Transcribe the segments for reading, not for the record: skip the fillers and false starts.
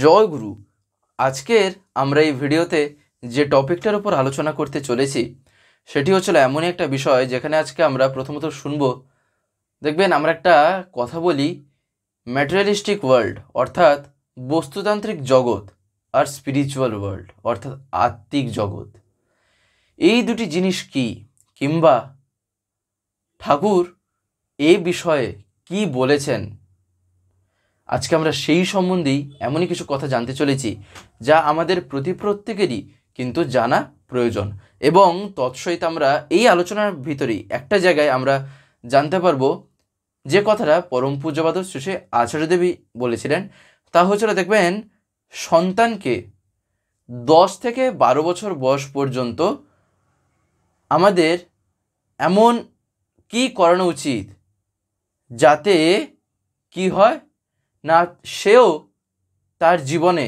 জয় গুরু। আজকের আমরা এই ভিডিওতে যে টপিকটার উপর আলোচনা করতে চলেছি সেটি হচ্ছিল এমনই একটা বিষয় যেখানে আজকে আমরা প্রথমত শুনব। দেখবেন আমরা একটা কথা বলি ম্যাটেরিয়ালিস্টিক ওয়ার্ল্ড অর্থাৎ বস্তুতান্ত্রিক জগৎ আর স্পিরিচুয়াল ওয়ার্ল্ড অর্থাৎ আত্মিক জগৎ। এই দুটি জিনিস কি, কিংবা ঠাকুর এই বিষয়ে কি বলেছেন, আজকে আমরা সেই সম্বন্ধেই এমনই কিছু কথা জানতে চলেছি যা আমাদের প্রত্যেকেরই কিন্তু জানা প্রয়োজন। এবং তৎসহিত আমরা এই আলোচনার ভিতরেই একটা জায়গায় আমরা জানতে পারবো যে কথাটা পরম পূজ্যপাদ শ্রী শ্রী আচার্যদেবী বলেছিলেন, তা হচ্ছিল দেখবেন সন্তানকে 10 থেকে 12 বছর বয়স পর্যন্ত আমাদের এমন কি করানো উচিত যাতে কি হয় না, সেও তার জীবনে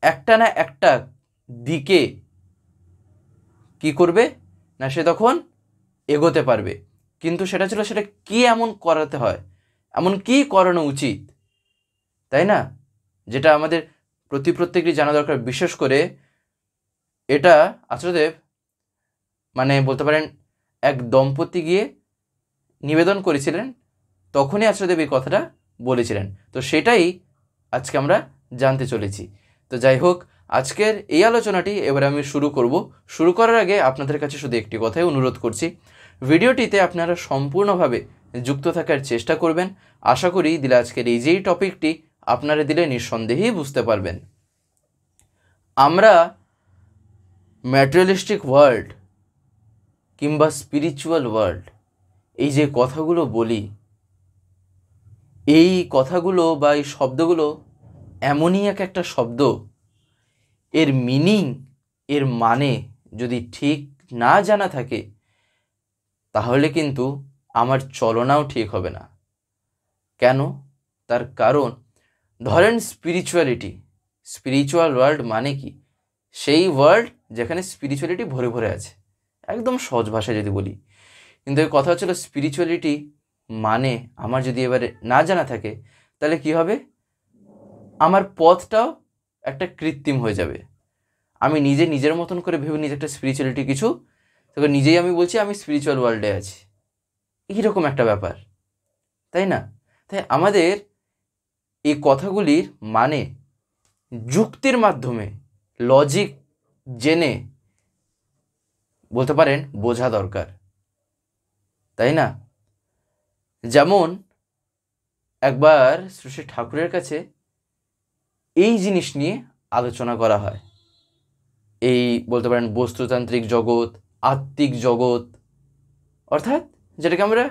একটা না একটা দিকে কি করবে না, সে তখন এগোতে পারবে। কিন্তু সেটা কি এমন করাতে হয়, এমন কি করানো উচিত, তাই না? যেটা আমাদের প্রত্যেকেরই জানা দরকার। বিশেষ করে এটা আচার্যদেব বলতে পারেন এক দম্পতি গিয়ে নিবেদন করেছিলেন, তখনই আচার্যদেব এই কথাটা বলেছিলেন। তো সেটাই আজকে আমরা জানতে চলেছি। তো যাই হোক, আজকের এই আলোচনাটি এবার আমি শুরু করার আগে আপনাদের কাছে শুধু একটি কথাই অনুরোধ করছি, ভিডিওটিতে আপনারা সম্পূর্ণভাবে যুক্ত থাকার চেষ্টা করবেন। আশা করি দিলে আজকের এই যেই টপিকটি আপনারা দিলে নিঃসন্দেহেই বুঝতে পারবেন। আমরা ম্যাটেরিয়ালিস্টিক ওয়ার্ল্ড কিংবা স্পিরিচুয়াল ওয়ার্ল্ড এই যে কথাগুলো বলি, এই কথাগুলো বা এই শব্দগুলো এমনই একটা শব্দ, এর মিনিং, এর মানে যদি ঠিক না জানা থাকে তাহলে কিন্তু আমার চলনাও ঠিক হবে না। কেন? তার কারণ ধরেন স্পিরিচুয়াল ওয়ার্ল্ড মানে কি? সেই ওয়ার্ল্ড যেখানে স্পিরিচুয়ালিটি ভরে ভরে আছে, একদম সহজ ভাষায় যদি বলি। কিন্তু এই কথা হচ্ছিল স্পিরিচুয়ালিটি মানে আমার যদি এবারে না জানা থাকে তাহলে কি হবে, আমার পথটাও একটা কৃত্রিম হয়ে যাবে। আমি নিজের মতন করে ভেবে নিজে একটা স্পিরিচুয়ালিটি কিছু, তবে নিজেই আমি বলছি আমি স্পিরিচুয়াল ওয়ার্ল্ডে আছি, এইরকম একটা ব্যাপার, তাই না? তাই আমাদের এই কথাগুলির মানে যুক্তির মাধ্যমে, লজিক জেনে বলতে পারেন বোঝা দরকার, তাই না? যেমন একবার শ্রী শ্রী ঠাকুরের কাছে এই জিনিস নিয়ে আলোচনা করা হয়, এই বলতে পারেন বস্তুতান্ত্রিক জগৎ, আত্মিক জগৎ, অর্থাৎ যেটাকে আমরা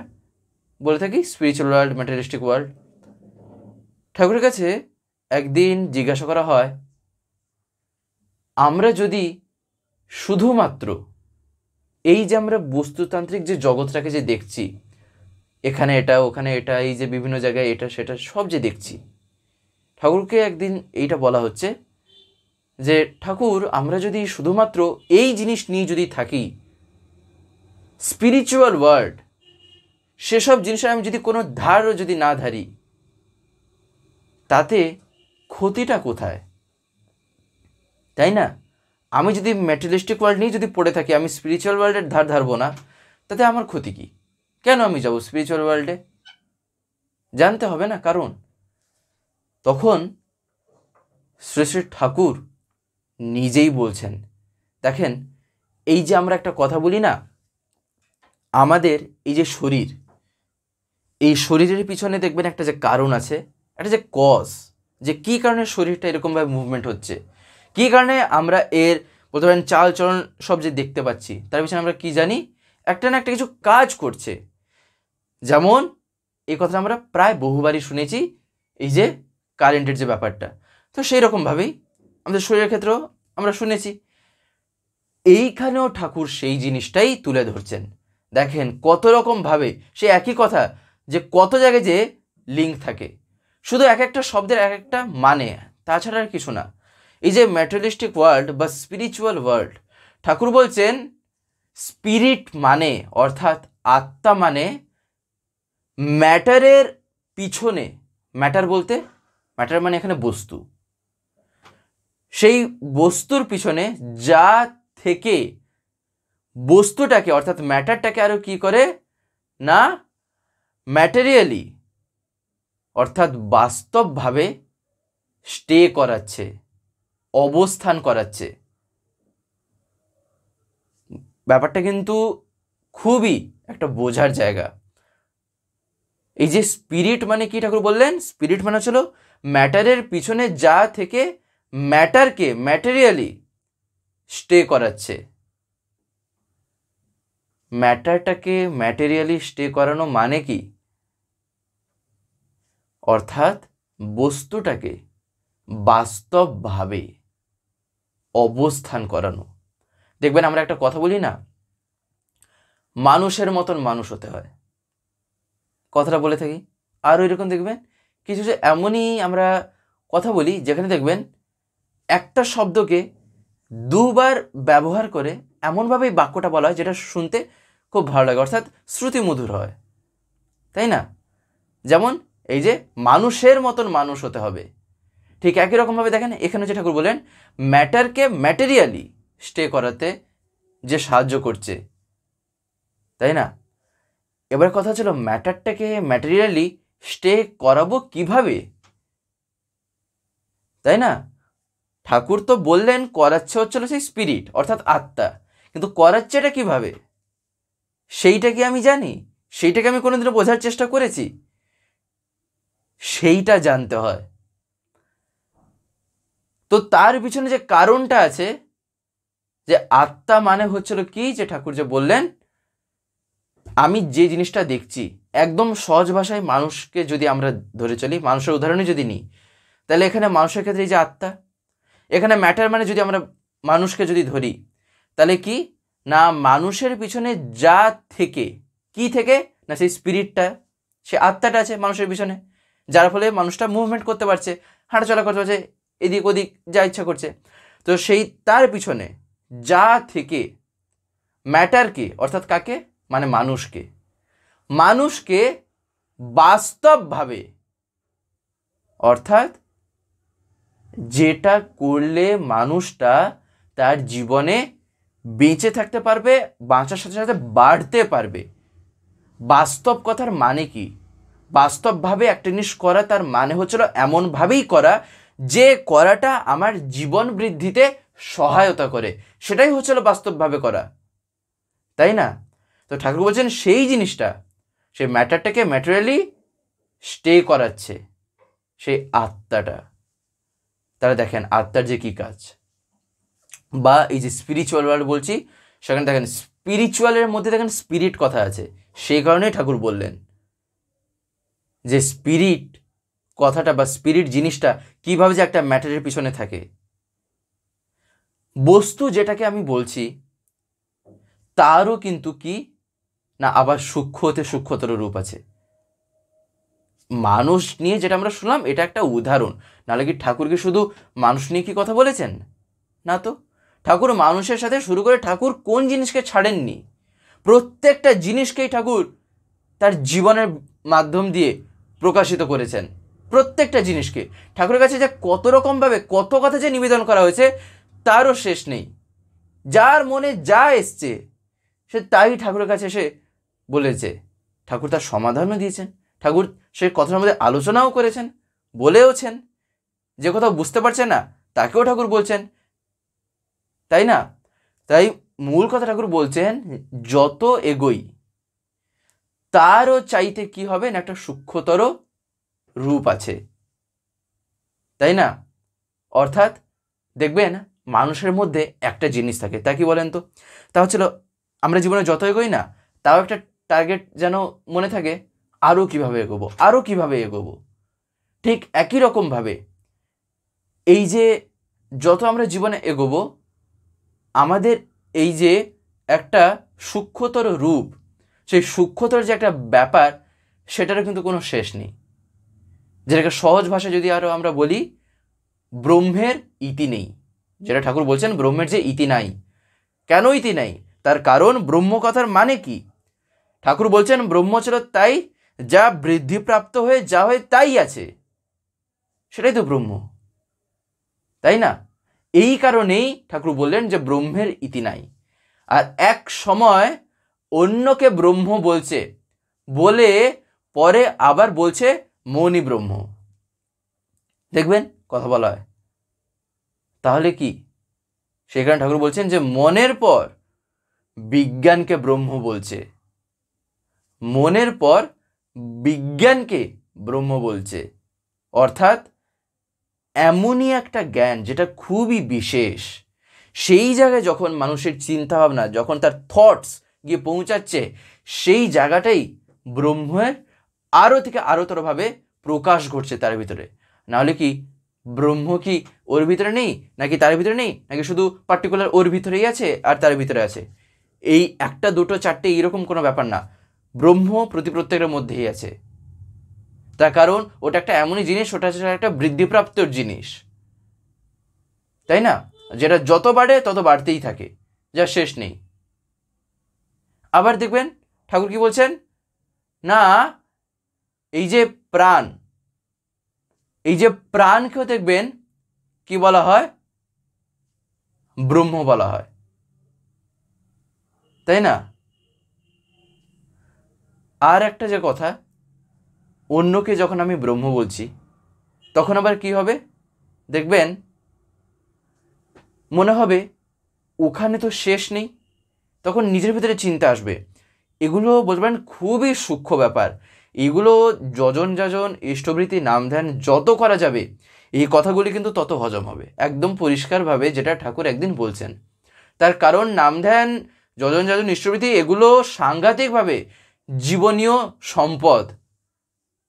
বলে থাকি স্পিরিচুয়াল ওয়ার্ল্ড, ম্যাটেরিয়ালিস্টিক ওয়ার্ল্ড। ঠাকুরের কাছে একদিন জিজ্ঞাসা করা হয়, আমরা যদি শুধুমাত্র এই যে আমরা বস্তুতান্ত্রিক যে জগৎটাকে যে দেখছি, এখানে এটা ওখানে এটা, এই যে বিভিন্ন জায়গায় এটা সেটা সব যে দেখছি, ঠাকুরকে একদিন এইটা বলা হচ্ছে যে ঠাকুর, আমরা যদি শুধুমাত্র এই জিনিস নিয়ে যদি থাকি, স্পিরিচুয়াল ওয়ার্ল্ড, সেসব জিনিসের আমি যদি কোনো ধারও যদি না ধারি, তাতে ক্ষতিটা কোথায়, তাই না? আমি যদি ম্যাটেরিয়ালিস্টিক ওয়ার্ল্ড নিয়ে যদি পড়ে থাকি, আমি স্পিরিচুয়াল ওয়ার্ল্ডের ধার ধারবো না, তাতে আমার ক্ষতি কি? কেন আমি যাব স্পিরিচুয়াল ওয়ার্ল্ডে? জানতে হবে না কারণ। তখন শ্রী শ্রী ঠাকুর নিজেই বলছেন, দেখেন, এই যে আমরা একটা কথা বলি না, আমাদের এই যে শরীর, এই শরীরের পিছনে দেখবেন একটা যে কারণ আছে, একটা যে কজ, যে কী কারণে শরীরটা এরকমভাবে মুভমেন্ট হচ্ছে, কী কারণে আমরা এর বলতে পারেন চাল চলন সব যে দেখতে পাচ্ছি, তার পিছনে আমরা কি জানি, একটা না একটা কিছু কাজ করছে। যেমন এই কথা আমরা প্রায় বহুবারই শুনেছি, এই যে কারেন্টের যে ব্যাপারটা, তো সেই রকমভাবেই আমাদের শরীরের ক্ষেত্রেও আমরা শুনেছি। এইখানেও ঠাকুর সেই জিনিসটাই তুলে ধরছেন। দেখেন কত রকমভাবে সে একই কথা, যে কত জায়গায় যে লিঙ্ক থাকে, শুধু এক একটা শব্দের এক একটা মানে, তাছাড়া আর কিছু না। এই যে ম্যাটেরিয়ালিস্টিক ওয়ার্ল্ড বা স্পিরিচুয়াল ওয়ার্ল্ড, ঠাকুর বলছেন স্পিরিট মানে অর্থাৎ আত্মা মানে ম্যাটারের পিছনে, ম্যাটার বলতে ম্যাটার মানে এখানে বস্তু। সেই বস্তুর পিছনে যা থেকে বস্তুটাকে অর্থাৎ ম্যাটারটাকে আরো কি করে না ম্যাটেরিয়ালি অর্থাৎ বাস্তবভাবে স্টে করাচ্ছে, অবস্থান করাচ্ছে। ব্যাপারটা কিন্তু খুবই একটা বোঝার জায়গা। এই যে স্পিরিট মানে কি ঠাকুর বললেন, স্পিরিট মানে হচ্ছিল ম্যাটারের পিছনে যা থেকে ম্যাটারকে ম্যাটেরিয়ালি স্টে করাচ্ছে। ম্যাটারটাকে ম্যাটেরিয়ালি স্টে করানো মানে কি, অর্থাৎ বস্তুটাকে বাস্তবভাবে অবস্থান করানো। দেখবেন আমরা একটা কথা বলি না, মানুষের মতন মানুষ হতে হয়, কথাটা বলে থাকি। আর এরকম দেখবেন কিছু যে এমনই আমরা কথা বলি যেখানে দেখবেন একটা শব্দকে দুবার ব্যবহার করে এমনভাবেই বাক্যটা বলা হয় যেটা শুনতে খুব ভালো লাগে, অর্থাৎ শ্রুতিমধুর হয়, তাই না? যেমন এই যে মানুষের মতন মানুষ হতে হবে, ঠিক একই রকমভাবে দেখেন এখানে যে ঠাকুর বলেন ম্যাটারকে ম্যাটেরিয়ালি স্টে করাতে যে সাহায্য করছে, তাই না? এবার কথা ছিল ম্যাটারটাকে ম্যাটেরিয়ালি স্টে করাবো কিভাবে, তাই না? ঠাকুর তো বললেন করাচ্ছে হচ্ছিল সেই স্পিরিট অর্থাৎ আত্মা, কিন্তু করাচ্ছে এটা কিভাবে সেইটা কি আমি জানি? সেইটাকে আমি কোনোদিনও বোঝার চেষ্টা করেছি? সেইটা জানতে হয়। তো তার পিছনে যে কারণটা আছে, যে আত্মা মানে হচ্ছিল কি, যে ঠাকুর যে বললেন আমি যে জিনিসটা দেখছি, একদম সহজ ভাষায় মানুষকে যদি আমরা ধরে চলি, মানুষের উদাহরণে যদি নিই, তাহলে এখানে মানুষের ক্ষেত্রে এই যে আত্মা, এখানে ম্যাটার মানে যদি আমরা মানুষকে যদি ধরি, তাহলে কি না মানুষের পিছনে যা থেকে, কি থেকে না সেই স্পিরিটটা, সে আত্মাটা আছে মানুষের পিছনে, যার ফলে মানুষটা মুভমেন্ট করতে পারছে, হাঁটাচলা করতে পারছে, এদিক ওদিক যা ইচ্ছা করছে। তো সেই তার পিছনে যা থেকে ম্যাটারকে অর্থাৎ কাকে মানে মানুষকে, মানুষকে বাস্তবভাবে অর্থাৎ যেটা করলে মানুষটা তার জীবনে বেঁচে থাকতে পারবে, বাঁচার সাথে সাথে বাড়তে পারবে। বাস্তব কথার মানে কি, বাস্তবভাবে একটা জিনিস করা তার মানে হচ্ছিল এমনভাবেই করা যে করাটা আমার জীবন বৃদ্ধিতে সহায়তা করে, সেটাই হচ্ছিল বাস্তবভাবে করা, তাই না? তো ঠাকুর বলছেন সেই জিনিসটা, সেই ম্যাটারটাকে ম্যাটেরিয়ালি স্টে করাচ্ছে সেই আত্মাটা। তাহলে দেখেন আত্মার যে কি কাজ, বা এই যে স্পিরিচুয়াল ওয়ার্ল্ড বলছি সেখানে দেখেন স্পিরিচুয়ালের মধ্যে দেখেন স্পিরিট কথা আছে, সেই কারণেই ঠাকুর বললেন যে স্পিরিট কথাটা বা স্পিরিট জিনিসটা কিভাবে যে একটা ম্যাটারের পিছনে থাকে। বস্তু যেটাকে আমি বলছি তারও কিন্তু কি না আবার সূক্ষ্ম হতে সূক্ষ্মতর রূপ আছে। মানুষ নিয়ে যেটা আমরা শুনলাম এটা একটা উদাহরণ, নাহলে কি ঠাকুর কি শুধু মানুষ নিয়ে কি কথা বলেছেন? না তো, ঠাকুর মানুষের সাথে শুরু করে ঠাকুর কোন জিনিসকে ছাড়েননি, প্রত্যেকটা জিনিসকেই ঠাকুর তার জীবনের মাধ্যম দিয়ে প্রকাশিত করেছেন। প্রত্যেকটা জিনিসকে ঠাকুরের কাছে যে কত রকমভাবে কত কথা যে নিবেদন করা হয়েছে তারও শেষ নেই। যার মনে যা এসছে সে তাই ঠাকুরের কাছে এসে বলেছে, ঠাকুর তার সমাধানও দিয়েছেন, ঠাকুর সেই কথার মধ্যে আলোচনাও করেছেন, বলেওছেন, যে কোথাও বুঝতে পারছেন না তাকেও ঠাকুর বলছেন, তাই না? তাই মূল কথা ঠাকুর বলছেন যত এগোই তারও চাইতে কি হবে না একটা সূক্ষ্মতর রূপ আছে, তাই না? অর্থাৎ দেখবেন মানুষের মধ্যে একটা জিনিস থাকে, তা কি বলেন তো? তা হচ্ছিল আমরা জীবনে যত এগোই না তাও একটা টার্গেট যেন মনে থাকে, আরও কিভাবে এগোবো, আরও কিভাবে এগোবো। ঠিক একই রকমভাবে এই যে যত আমরা জীবনে এগোবো আমাদের এই যে একটা সূক্ষ্মতর রূপ, সেই সূক্ষ্মতর যে একটা ব্যাপার সেটারও কিন্তু কোনো শেষ নেই। যেটাকে সহজ ভাষায় যদি আরও আমরা বলি, ব্রহ্মের ইতি নেই। যেটা ঠাকুর বলছেন ব্রহ্মের যে ইতি নাই, কেন ইতি নাই তার কারণ ব্রহ্ম কথার মানে কি? ঠাকুর বলছেন ব্রহ্ম ছিল তাই যা বৃদ্ধিপ্রাপ্ত হয়ে যা হয় তাই আছে, সেটাই তো ব্রহ্ম, তাই না? এই কারণেই ঠাকুর বললেন যে ব্রহ্মের ইতি নাই। আর এক সময় অন্যকে ব্রহ্ম বলছে বলে পরে আবার বলছে মৌনী ব্রহ্ম। দেখবেন কথা বলা হয়, তাহলে কি সেখানে ঠাকুর বলছেন যে মনের পর বিজ্ঞানকে ব্রহ্ম বলছে, মনের পর বিজ্ঞানকে ব্রহ্ম বলছে। অর্থাৎ এমনই একটা জ্ঞান যেটা খুবই বিশেষ, সেই জায়গায় যখন মানুষের চিন্তাভাবনা, যখন তার থটস গিয়ে পৌঁছাচ্ছে, সেই জায়গাটাই ব্রহ্মের আরও থেকে আরোতরভাবে প্রকাশ ঘটছে তার ভিতরে। নাহলে কি ব্রহ্ম কি ওর ভিতরে নেই, নাকি তার ভিতরে নেই, নাকি শুধু পার্টিকুলার ওর ভিতরেই আছে আর তার ভিতরে আছে, এই একটা দুটো চারটে এইরকম কোনো ব্যাপার না। ব্রহ্ম প্রত্যেকটার মধ্যেই আছে। তার কারণ ওটা একটা এমনই জিনিস, ওটা হচ্ছে একটা বৃদ্ধিপ্রাপ্ত জিনিস, তাই না? যেটা যত বাড়ে তত বাড়তেই থাকে, যার শেষ নেই। আবার দেখবেন ঠাকুর কি বলছেন না, এই যে প্রাণ, এই যে প্রাণকেও দেখবেন কি বলা হয়, ব্রহ্ম বলা হয়, তাই না? আর একটা যে কথা, অন্যকে যখন আমি ব্রহ্ম বলছি তখন আবার কি হবে দেখবেন, মনে হবে ওখানে তো শেষ নেই, তখন নিজের ভিতরে চিন্তা আসবে। এগুলো বলবেন খুবই সূক্ষ্ম ব্যাপার। এগুলো যজন যাজন ইষ্টবৃত্তি নাম ধ্যান যত করা যাবে, এই কথাগুলি কিন্তু তত হজম হবে, একদম পরিষ্কারভাবে, যেটা ঠাকুর একদিন বলছেন। তার কারণ নাম ধ্যান যজন যাজন ইষ্টবৃত্তি এগুলো সাংঘাতিকভাবে জীবনীয় সম্পদ।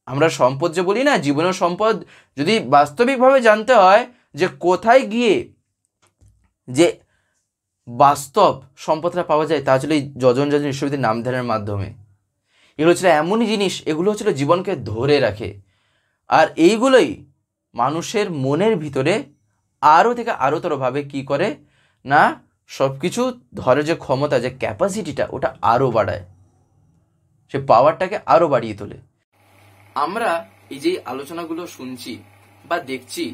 আমরা সম্পদ যে বলি না, জীবনীয় সম্পদ যদি বাস্তবিকভাবে জানতে হয় যে কোথায় গিয়ে যে বাস্তব সম্পদটা পাওয়া যায়, তা হচ্ছিল এই যজন যাজন ইষ্টবৃত্তির নাম ধ্যানের মাধ্যমে। এগুলো হচ্ছিল এমনই জিনিস, এগুলো হচ্ছিল জীবনকে ধরে রাখে। আর এইগুলোই মানুষের মনের ভিতরে আরও থেকে আরোতরভাবে কি করে না, সব কিছু ধরে যে ক্ষমতা, যে ক্যাপাসিটিটা, ওটা আরও বাড়ায়, সে পাওয়ারটাকে আরও বাড়িয়ে তোলে। আমরা এই যে আলোচনাগুলো শুনছি বা দেখছি,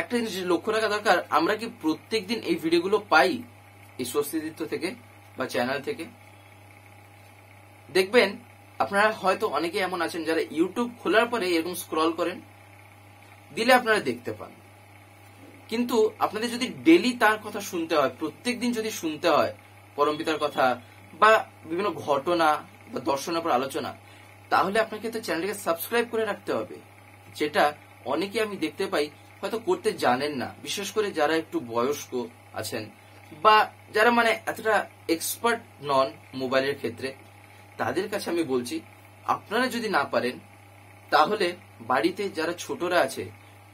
একটা জিনিস লক্ষ্য রাখা দরকার, আমরা কি প্রত্যেক দিন এই ভিডিওগুলো পাই এই স্বস্তিতীর্থ থেকে বা চ্যানেল থেকে? দেখবেন আপনারা হয়তো অনেকে এমন আছেন যারা ইউটিউব খোলার পরে এরকম স্ক্রল করেন, দিলে আপনারা দেখতে পান। কিন্তু আপনাদের যদি ডেলি তার কথা শুনতে হয়, প্রত্যেক দিন যদি শুনতে হয় পরমপিতার কথা বা বিভিন্ন ঘটনা বা দর্শনের উপর আলোচনা, তাহলে আপনাকে তো চ্যানেলটিকে সাবস্ক্রাইব করে রাখতে হবে, যেটা অনেকে আমি দেখতে পাই হয়তো করতে জানেন না। বিশেষ করে যারা একটু বয়স্ক আছেন বা যারা মানে এতটা এক্সপার্ট নন মোবাইলের ক্ষেত্রে, তাদের কাছে আমি বলছি, আপনারা যদি না পারেন তাহলে বাড়িতে যারা ছোটরা আছে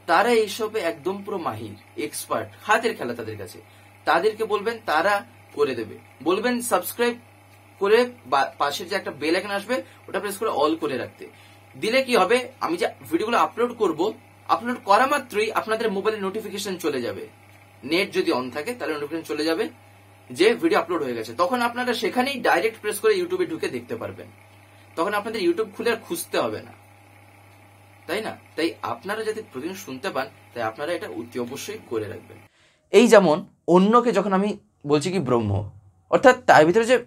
তারা এইসবে একদম পুরো মাহির, এক্সপার্ট, হাতের খেলা তাদের কাছে, তাদেরকে বলবেন, তারা করে দেবে। বলবেন সাবস্ক্রাইব করে পাশের যে একটা বেল আইকন আসবে ওটা প্রেস করে অল করে রাখতে। দিলে কি হবে, আমি যে ভিডিওগুলো আপলোড করব, আপলোড করা মাত্রই আপনাদের মোবাইলে নোটিফিকেশন চলে যাবে। নেট যদি অন থাকে তাহলে নোটিফিকেশন চলে যাবে যে ভিডিও আপলোড হয়ে গেছে। তখন আপনারা সেখানেই ডাইরেক্ট প্রেস করে ইউটিউবে ঢুকে দেখতে পারবেন। তখন আপনাদের ইউটিউব খুলে আর খুঁজতে হবে না, তাই না? তাই আপনারা যাতে প্রতিদিন শুনতে পান, তাই আপনারা এটা অতি অবশ্যই করে রাখবেন। এই যেমন অন্যকে যখন আমি বলছি কি ব্রহ্ম, অর্থাৎ তার ভিতরে যে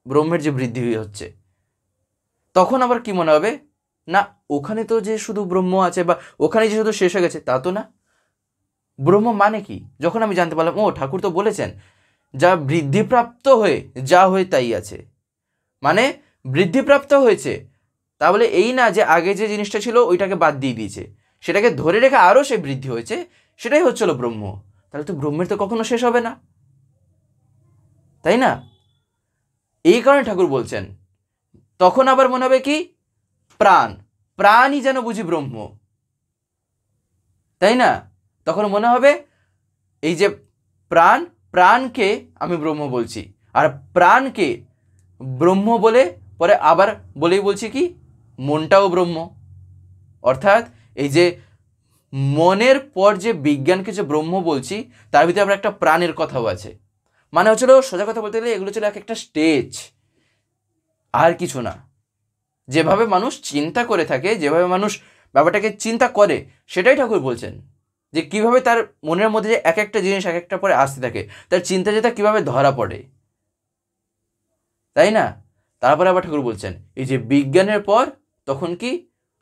ব্রহ্মের যে বৃদ্ধি হচ্ছে, তখন আবার কি মনে হবে না, ওখানে তো যে শুধু ব্রহ্ম আছে বা ওখানে যে শুধু শেষ হয়ে গেছে, তা তো না। ব্রহ্ম মানে কি, যখন আমি জানতে পারলাম, ও ঠাকুর তো বলেছেন যা বৃদ্ধিপ্রাপ্ত হয়ে যা হয়ে তাই আছে, মানে বৃদ্ধিপ্রাপ্ত হয়েছে, তা বলে এই না যে আগে যে জিনিসটা ছিল ওইটাকে বাদ দিয়ে দিয়েছে, সেটাকে ধরে রেখে আরও সে বৃদ্ধি হয়েছে, সেটাই হচ্ছিল ব্রহ্ম। তাহলে তো ব্রহ্মের তো কখনো শেষ হবে না, তাই না? এই কারণে ঠাকুর বলছেন, তখন আবার মনে হবে কি, প্রাণ, প্রাণই যেন বুঝি ব্রহ্ম, তাই না? তখন মনে হবে এই যে প্রাণ, প্রাণকে আমি ব্রহ্ম বলছি, আর প্রাণকে ব্রহ্ম বলে পরে আবার বলেই বলছি কি, মনটাও ব্রহ্ম। অর্থাৎ এই যে মনের পর যে বিজ্ঞানকে যে ব্রহ্ম বলছি, তার ভিতরে আবার একটা প্রাণের কথাও আছে। মানে হচ্ছিল, সোজা কথা বলতে গেলে এগুলো ছিল এক একটা স্টেজ, আর কিছু না। যেভাবে মানুষ চিন্তা করে থাকে, যেভাবে মানুষ ব্যাপারটাকে চিন্তা করে, সেটাই ঠাকুর বলছেন যে কীভাবে তার মনের মধ্যে যে এক একটা জিনিস এক একটা পরে আসতে থাকে, তার চিন্তা যে তা কীভাবে ধরা পড়ে, তাই না? তারপরে আবার ঠাকুর বলছেন এই যে বিজ্ঞানের পর তখন কি,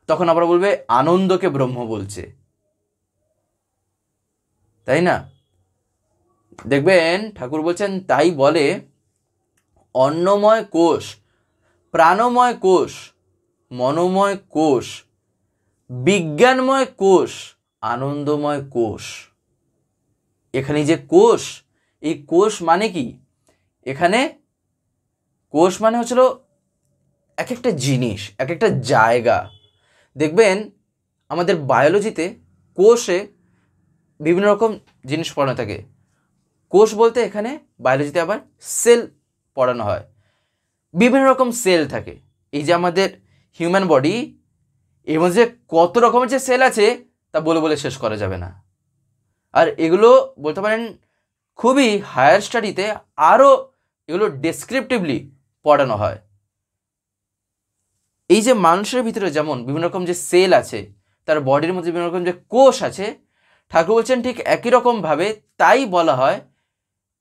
তখন আবার বলবে আনন্দকে ব্রহ্ম বলছে, তাই না? দেখবেন ঠাকুর বলছেন তাই বলে অন্নময় কোষ, প্রাণময় কোষ, মনোময় কোষ, বিজ্ঞানময় কোষ, আনন্দময় কোষ। এখানে যে কোষ, এই কোষ মানে কি, এখানে কোষ মানে হচ্ছিল এক একটা জিনিস, এক একটা জায়গা। দেখবেন আমাদের বায়োলজিতে কোষে বিভিন্ন রকম জিনিস পড়ানো থাকে। কোষ বলতে এখানে বায়োলজিতে আবার সেল পড়ানো হয়। বিভিন্ন রকম সেল থাকে। এই যে আমাদের হিউম্যান বডি, এর মধ্যে কত রকমের যে সেল আছে তা বলে বলে শেষ করা যাবে না। আর এগুলো বলতে পারেন খুবই হায়ার স্টাডিতে আরও এগুলো ডেসক্রিপটিভলি পড়ানো হয়। এই যে মানুষের ভিতরে যেমন বিভিন্ন রকম যে সেল আছে, তার বডির মধ্যে বিভিন্ন রকম যে কোষ আছে, ঠাকুর বলছেন ঠিক একই রকমভাবে তাই বলা হয়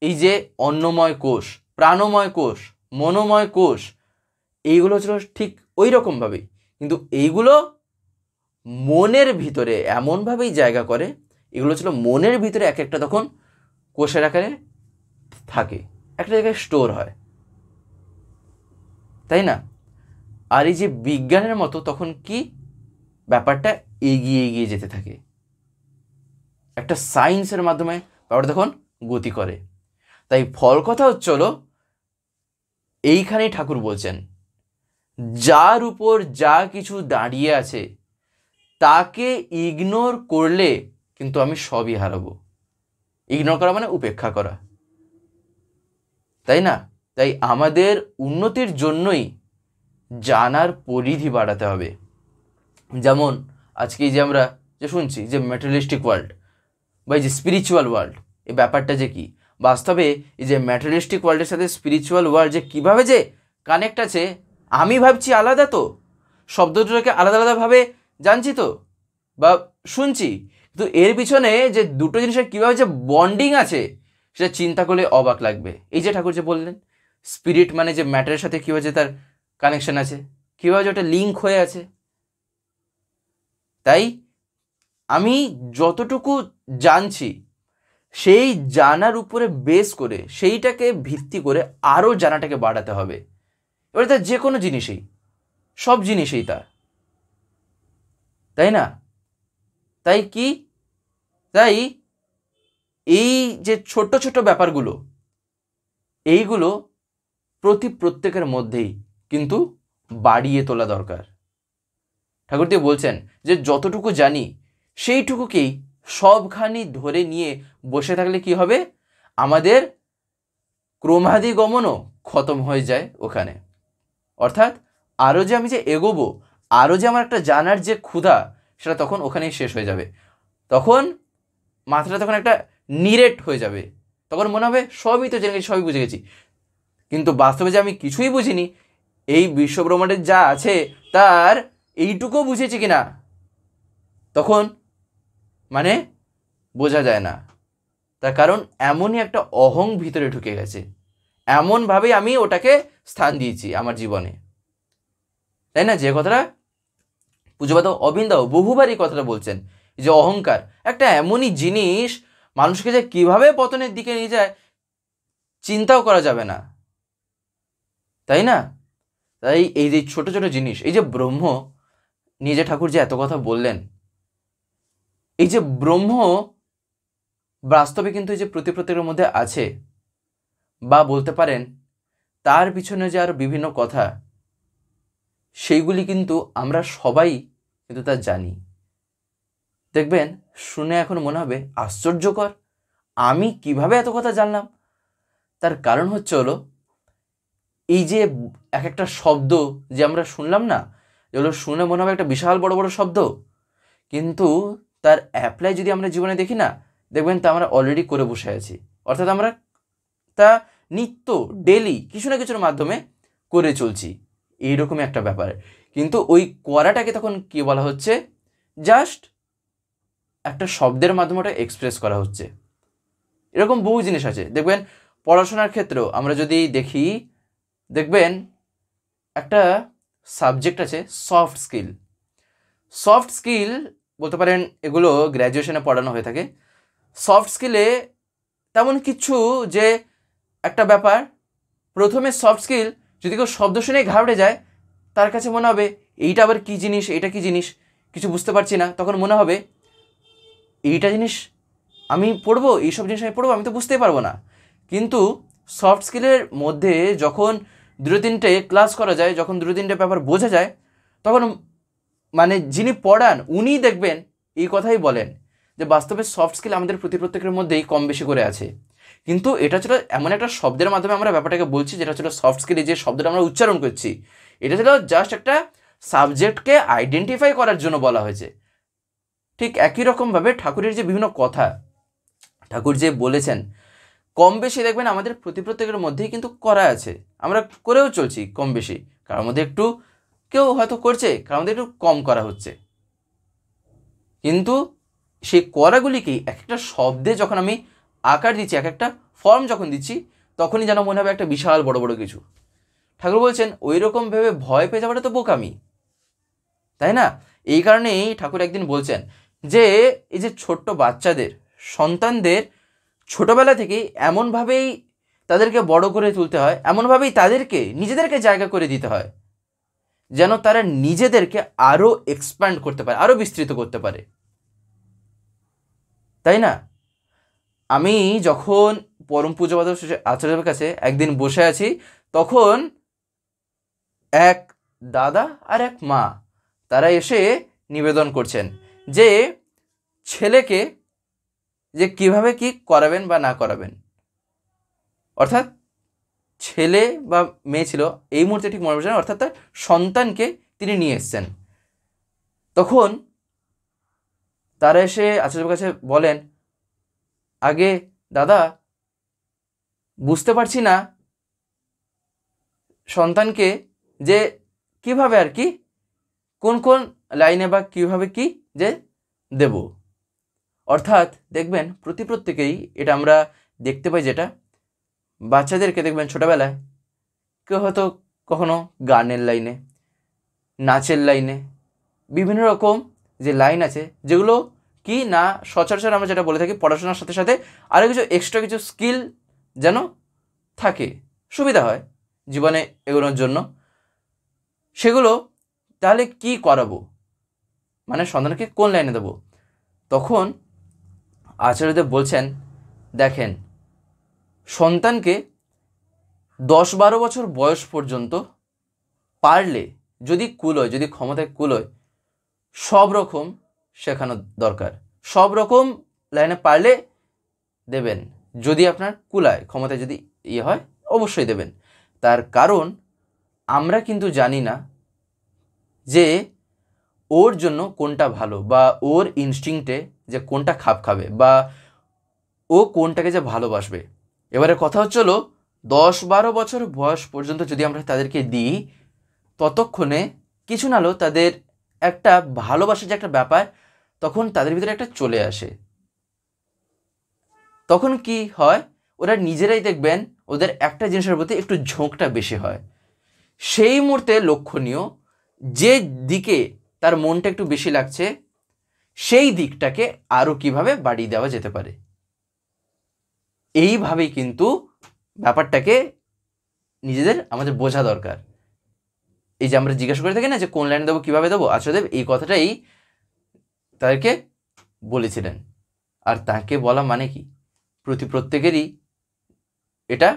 এই যে অন্নময় কোষ, প্রাণময় কোষ, মনোময় কোষ, এইগুলো ছিল ঠিক ওই রকমভাবেই, কিন্তু এইগুলো মনের ভিতরে এমনভাবেই জায়গা করে, এগুলো ছিল মনের ভিতরে এক একটা তখন কোষের আকারে থাকে, একটা জায়গায় স্টোর হয়, তাই না? আর এই যে বিজ্ঞানের মতো তখন কি ব্যাপারটা এগিয়ে এগিয়ে যেতে থাকে, একটা সায়েন্সের মাধ্যমে ব্যাপারটা তখন গতি করে। তাই ফল কথা হচ্ছে হলো এইখানেই ঠাকুর বলছেন যার উপর যা কিছু দাঁড়িয়ে আছে তাকে ইগনোর করলে কিন্তু আমি সবই হারাবো। ইগনোর করা মানে উপেক্ষা করা, তাই না? তাই আমাদের উন্নতির জন্যই জানার পরিধি বাড়াতে হবে। যেমন আজকে যে আমরা যে শুনছি যে ম্যাটেরিয়ালিস্টিক ওয়ার্ল্ড বা এই যে স্পিরিচুয়াল ওয়ার্ল্ড, এই ব্যাপারটা যে কি, বাস্তবে এই যে ম্যাটেরিয়ালিস্টিক ওয়ার্ল্ডের সাথে স্পিরিচুয়াল ওয়ার্ল্ড যে কীভাবে যে কানেক্ট আছে, আমি ভাবছি আলাদা, তো শব্দ দুটোকে আলাদা আলাদাভাবে জানছি তো বা শুনছি, কিন্তু এর পিছনে যে দুটো জিনিসের কীভাবে যে বন্ডিং আছে সেটা চিন্তা করলে অবাক লাগবে। এই যে ঠাকুর যে বললেন স্পিরিট মানে যে ম্যাটারের সাথে কীভাবে যে তার কানেকশন আছে, কীভাবে যে ওটা লিঙ্ক হয়ে আছে। তাই আমি যতটুকু জানছি সেই জানার উপরে বেস করে, সেইটাকে ভিত্তি করে আরও জানাটাকে বাড়াতে হবে। এবারে তার যে কোনো জিনিসেই, সব জিনিসেই তা, তাই না? তাই কি, তাই এই যে ছোট ছোট ব্যাপারগুলো, এইগুলো প্রত্যেকের মধ্যেই কিন্তু বাড়িয়ে তোলা দরকার। ঠাকুরদেব বলছেন যে যতটুকু জানি সেইটুকুকেই সবখানি ধরে নিয়ে বসে থাকলে কি হবে, আমাদের ক্রমাদিগমনও খতম হয়ে যায় ওখানে। অর্থাৎ আরও যে আমি যে এগোবো, আরও যে আমার একটা জানার যে ক্ষুধা, সেটা তখন ওখানেই শেষ হয়ে যাবে। তখন মাথাটা তখন একটা নিরেট হয়ে যাবে, তখন মনে হবে সবই তো জেনে গেছি, সবই বুঝে গেছি, কিন্তু বাস্তবে যে আমি কিছুই বুঝিনি, এই বিশ্বব্রহ্মাণ্ডের যা আছে তার এইটুকুও বুঝেছি কিনা তখন মানে বোঝা যায় না। তার কারণ এমনই একটা অহং ভিতরে ঢুকে গেছে, এমনভাবেই আমি ওটাকে স্থান দিয়েছি আমার জীবনে, তাই না? যে কথাটা পূজ্যপাদ অবিন্দাও বহুবার এই কথাটা বলছেন, যে অহংকার একটা এমনই জিনিস মানুষকে যে কিভাবে পতনের দিকে নিয়ে যায় চিন্তাও করা যাবে না, তাই না? তাই এই যে ছোট ছোট জিনিস, এই যে ব্রহ্ম নিয়ে যে ঠাকুর যে এত কথা বললেন, এই যে ব্রহ্ম বাস্তবে কিন্তু এই যে প্রত্যেকের মধ্যে আছে, বা বলতে পারেন তার পিছনে যে আরও বিভিন্ন কথা, সেইগুলি কিন্তু আমরা সবাই কিন্তু তা জানি। দেখবেন শুনে এখন মনে হবে আশ্চর্যকর, আমি কিভাবে এত কথা জানলাম। তার কারণ হচ্ছে হলো এই যে এক একটা শব্দ যে আমরা শুনলাম না, এগুলো শুনে মনে হবে একটা বিশাল বড় বড় শব্দ, কিন্তু তার অ্যাপ্লাই যদি আমরা জীবনে দেখি না, দেখবেন তা আমরা অলরেডি করে বসে আছি। অর্থাৎ আমরা তা নিত্য ডেলি কিছু না কিছুর মাধ্যমে করে চলছি, এইরকমই একটা ব্যাপার। কিন্তু ওই করাটাকে তখন কি বলা হচ্ছে, জাস্ট একটা শব্দের মাধ্যমে ওটা এক্সপ্রেস করা হচ্ছে। এরকম বহু জিনিস আছে। দেখবেন পড়াশোনার ক্ষেত্রেও আমরা যদি দেখি, দেখবেন একটা সাবজেক্ট আছে সফট স্কিল। সফট স্কিল বলতে পারেন এগুলো গ্র্যাজুয়েশনে পড়ানো হয়ে থাকে। সফট স্কিলে তেমন কিছু যে একটা ব্যাপার, প্রথমে সফট স্কিল যদি কেউ শব্দ শুনে ঘাবড়ে যায়, তার কাছে মনে হবে এইটা আবার কী জিনিস, এইটা কী জিনিস, কিছু বুঝতে পারছি না। তখন মনে হবে এইটা জিনিস আমি পড়বো, এইসব জিনিস আমি পড়বো, আমি তো বুঝতেই পারবো না। কিন্তু সফট স্কিলের মধ্যে যখন 2-3টে ক্লাস করা যায়, যখন 2-3টে ব্যাপার বোঝা যায়, তখন মানে যিনি পড়ান উনি দেখবেন এই কথাই বলেন যে বাস্তবে সফট স্কিল আমাদের প্রত্যেকের মধ্যেই কম বেশি করে আছে। কিন্তু এটা ছিল এমন একটা শব্দের মাধ্যমে আমরা ব্যাপারটাকে বলছি যেটা ছিল সফট স্কিল। যে শব্দটা আমরা উচ্চারণ করছি, এটা ছিল জাস্ট একটা সাবজেক্টকে আইডেন্টিফাই করার জন্য বলা হয়েছে। ঠিক একই রকমভাবে ঠাকুরের যে বিভিন্ন কথা ঠাকুর যে বলেছেন, কম বেশি দেখবেন আমাদের প্রত্যেকের মধ্যেই কিন্তু করা আছে, আমরা করেও চলছি কম বেশি। কারোর মধ্যে একটু কেউ হয়তো করছে, কারোর মধ্যে একটু কম করা হচ্ছে। কিন্তু সেই করাগুলিকেই এক একটা শব্দে যখন আমি আকার দিচ্ছি, এক একটা ফর্ম যখন দিচ্ছি, তখনই যেন মনে হবে একটা বিশাল বড় বড় কিছু। ঠাকুর বলছেন ওই রকম ভেবে ভয় পেয়ে যাওয়াটা তো বোকামি, তাই না? এই কারণেই ঠাকুর একদিন বলছেন যে এই যে ছোট্ট বাচ্চাদের, সন্তানদের ছোটবেলা থেকেই এমনভাবেই তাদেরকে বড় করে তুলতে হয়, এমনভাবেই তাদেরকে নিজেদেরকে জায়গা করে দিতে হয় যেন তারা নিজেদেরকে আরও এক্সপ্যান্ড করতে পারে, আরও বিস্তৃত করতে পারে, তাই না? আমি যখন পরম পূজ্যপাদ আচার্যের কাছে একদিন বসে আছি, তখন এক দাদা আর এক মা তারা এসে নিবেদন করছেন যে ছেলেকে যে কিভাবে কি করাবেন বা না করাবেন। অর্থাৎ ছেলে বা মেয়ে ছিল, এই মুহূর্তে ঠিক মনে পড়ছে না, অর্থাৎ তার সন্তানকে তিনি নিয়ে এসছেন। তখন তারা এসে আচার্যের কাছে বলেন, আগে দাদা বুঝতে পারছি না সন্তানকে যে কিভাবে আর কি কোন কোন লাইনে বা কিভাবে কি যে দেব। অর্থাৎ দেখবেন প্রত্যেকেই এটা আমরা দেখতে পাই, যেটা বাচ্চাদেরকে দেখবেন ছোটোবেলায় কেউ হয়তো কখনো গানের লাইনে, নাচের লাইনে, বিভিন্ন রকম যে লাইন আছে যেগুলো কি না সচরাচর আমরা যেটা বলে থাকি পড়াশোনার সাথে সাথে আরও কিছু এক্সট্রা কিছু স্কিল যেন থাকে, সুবিধা হয় জীবনে এগোনোর জন্য। সেগুলো তাহলে কি করাবো, মানে সন্তানকে কোন লাইনে দেবো? তখন আচার্যদেব বলছেন, দেখেন সন্তানকে 10-12 বছর বয়স পর্যন্ত পারলে, যদি কুলোয়, যদি ক্ষমতায় কুলোয়, সব রকম শেখানো দরকার। সব রকম লাইনে পারলে দেবেন, যদি আপনার কুলায়, ক্ষমতায় যদি ইয়ে হয় অবশ্যই দেবেন। তার কারণ আমরা কিন্তু জানি না যে ওর জন্য কোনটা ভালো, বা ওর ইনস্টিংক্টে যে কোনটা খাপ খাবে, বা ও কোনটাকে যে ভালোবাসবে। এবারে কথা হচ্ছে হলো 10-12 বছর বয়স পর্যন্ত যদি আমরা তাদেরকে দিই, ততক্ষণে কিছু না হলেও তাদের একটা ভালোবাসার যে একটা ব্যাপার তখন তাদের ভিতরে একটা চলে আসে। তখন কি হয়, ওরা নিজেরাই দেখবেন ওদের একটা জিনিসের প্রতি একটু ঝোঁকটা বেশি হয়। সেই মুহূর্তে লক্ষণীয় যে দিকে তার মনটা একটু বেশি লাগছে, সেই দিকটাকে আরও কিভাবে বাড়িয়ে দেওয়া যেতে পারে। এইভাবেই কিন্তু ব্যাপারটাকে নিজেদের আমাদের বোঝা দরকার। এই যে আমরা জিজ্ঞাসা করে থাকি না যে কোন লাইনে দেবো, কীভাবে দেবো, আচার্যদেব এই কথাটাই তাদেরকে বলেছিলেন। আর তাকে বলা মানে কি, প্রত্যেকেরই এটা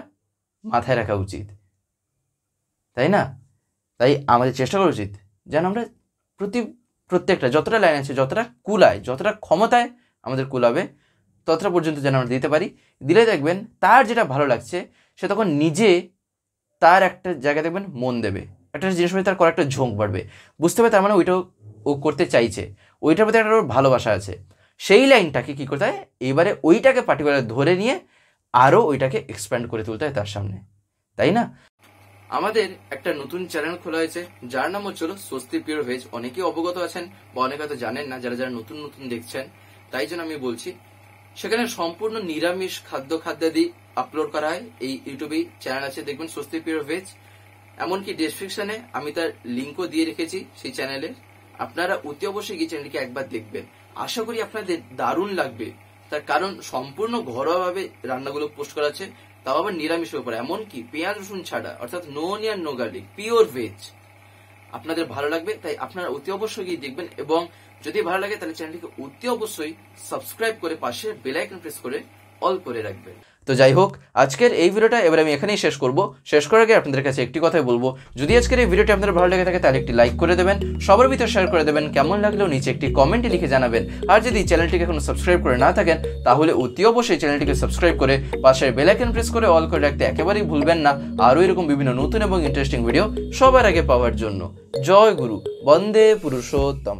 মাথায় রাখা উচিত, তাই না? তাই আমাদের চেষ্টা করা উচিত যেন আমরা প্রত্যেকটা যতটা লাইন আছে, যতটা কুলায়, যতটা ক্ষমতায় আমাদের কুলাবে, ততটা পর্যন্ত যেন আমরা দিতে পারি। দিলে দেখবেন তার যেটা ভালো লাগছে সে তখন নিজে তার একটা জায়গায় দেখবেন মন দেবে, একটা জিনিস তার করার একটা ঝোঁক বাড়বে, বুঝতে হবে তার মানে ওইটাও ও করতে চাইছে, ওইটার প্রতি একটা ভালোবাসা আছে। সেই লাইনটাকে কী করতে হয়, এবারে ওইটাকে পার্টিকুলার ধরে নিয়ে আরও ওইটাকে এক্সপ্যান্ড করে তুলতে হয় তার সামনে, তাই না? আমাদের একটা নতুন চ্যানেল খোলা হয়েছে, যার নাম হচ্ছে স্বস্তি পিওর ভেজ। অনেকেই অবগত আছেন বা অনেকে হয়তো জানেন না, যারা যারা নতুন নতুন দেখছেন, তাই জন্য আমি বলছি। সেখানে সম্পূর্ণ নিরামিষ খাদ্যাদি আপলোড করা হয়। এই ইউটিউবেই চ্যানেল আছে, দেখবেন স্বস্তি পিওর ভেজ। এমনকি ডেসক্রিপশনে আমি তার লিঙ্কও দিয়ে রেখেছি সেই চ্যানেলে। আপনারা অতি অবশ্যই গিয়ে চ্যানেলটিকে একবার দেখবেন। আশা করি আপনাদের দারুণ লাগবে, তার কারণ সম্পূর্ণ ঘরোয়াভাবে রান্নাগুলো পোস্ট করা আছে, তাও আবার নিরামিষের উপর, এমনকি পেঁয়াজ রসুন ছাড়া, অর্থাৎ no onion no garlic, pure veg. আপনাদের ভালো লাগবে, তাই আপনারা অতি অবশ্যই গিয়ে দেখবেন। এবং যদি ভালো লাগে তাহলে চ্যানেলটিকে অতি অবশ্যই সাবস্ক্রাইব করে পাশে বেল আইকন প্রেস করে অল করে রাখবেন। তো যাই হোক, আজকের এই ভিডিওটা এবার আমি এখানেই শেষ করব। শেষ করার আগে আপনাদের কাছে একটি কথাই বলবো, যদি আজকের এই ভিডিওটি আপনাদের ভালো লেগে থাকে তাহলে একটি লাইক করে দেবেন, সবার ভিতর শেয়ার করে দেবেন, কেমন লাগলেও নিচে একটি কমেন্টে লিখে জানাবেন। আর যদি চ্যানেলটিকে এখনো সাবস্ক্রাইব করে না থাকেন তাহলে অতি অবশ্যই চ্যানেলটিকে সাবস্ক্রাইব করে পাশের বেল আইকন প্রেস করে অল করে রাখতে একেবারেই ভুলবেন না, আরও এরকম বিভিন্ন নতুন এবং ইন্টারেস্টিং ভিডিও সবার আগে পাওয়ার জন্য। জয় গুরু, বন্দে পুরুষোত্তম।